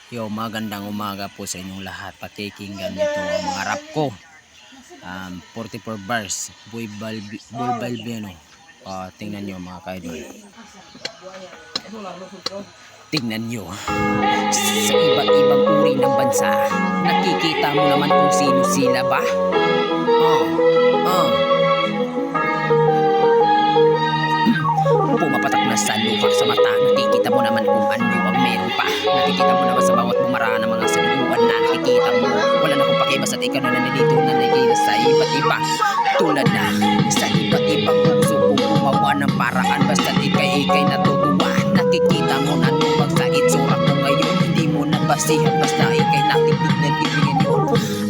Yo, magandang umaga po sa inyong lahat. Pakikinggan nito ang mga rap ko. 44 bars, Boy Balbino. Tingnan nyo mga kaidol. Tingnan nyo. Sa iba't ibang uri ng bansa, nakikita mo naman kung sino sila ba? Pumapatak na sa luha sa mata, nakikita mo naman kung ano ang meron pa. Nakikita mo naman sa bawat bumara ng mga saliguan na nakikita mo. Wala na kung pakiba sa ikaw na nanilito na nakikita sa iba't iba. Tulad na sa iba't ibang puso kung gumawa ng paraan basta ikay natutuwa. Nakikita mo na tubag sa itsura ko ngayon. Hindi mo na basihan basta ikay natitig na tignan yun.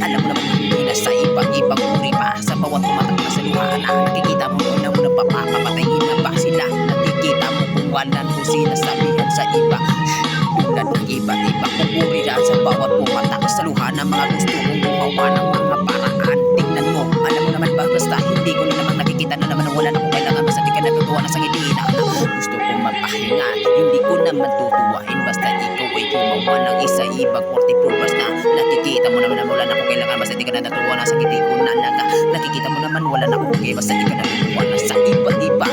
Alam mo naman hindi na sa iba't ibang uri pa. Sa bawat pumatak na sa luha na nakikita mo doon na mo na papapatayin na ba sila. Nakikita mo kung walan ko sinasabihan sa iba. Tulad ng iba't ibang uri na sa bawat pumatak sa luha na mga gusto kong gumawa ng mga paraan. Tingnan mo, alam mo naman ba basta hindi ko na naman nakikita na naman wala na kung kailangan basta di ka natutuwa na sa ngiti na gusto kong magpahinga. Hindi ko naman tutuwain basta ikaw ay gumawa ng isa ibang 44 bars na nakikita mo naman na wala na kung kailangan basta di ka natutuwa na sa ngiti ko na lang. Nakikita mo naman wala na kung okay basta di ka natutuwa na sa iba't iba.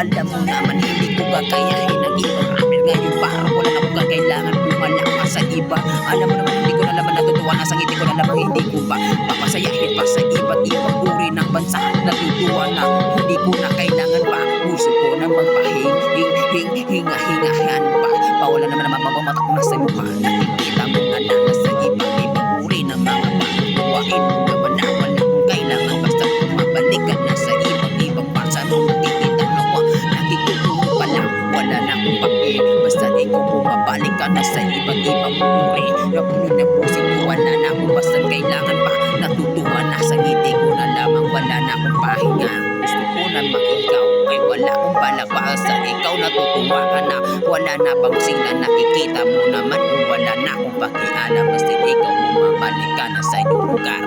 Alam mo naman hindi ko kakayahin ang ibang rapper ngayon para wala na kung kailangan pumalak ka sa iba. Alam mo naman hindi ko na naman natutuwa na sa ngiti ko na naman hindi ko ba papasayahin pa sa iba't ibang uri ng bansa. Natutuwa na hindi ko na kailangan pa gusto ko na magpahingahan pa. Pawala naman naman mapamatak na sa mukha. Nakikita mo na lang sa iba't ibang uri ng mga pagkukuhain naman na wala kung kailangan basta mabalik ka na sa iba't ibang bansa. Nung nakikita na ko nakikita pa lang wala na kung pake basta ikaw bumabalik ka na sa iba't ibang uri. Napunin na pusing ko wala na kung basta kailangan pa. Natutuwa na sa ngiti ko na lamang wala na akong pahinga. Gusto ko na mag-ikaw ay wala akong balak sa ikaw natutuwa ka na. Wala na bang sila nakikita mo naman kung wala na akong pakialam basta ikaw bumabalik ka na sa iyong lugar.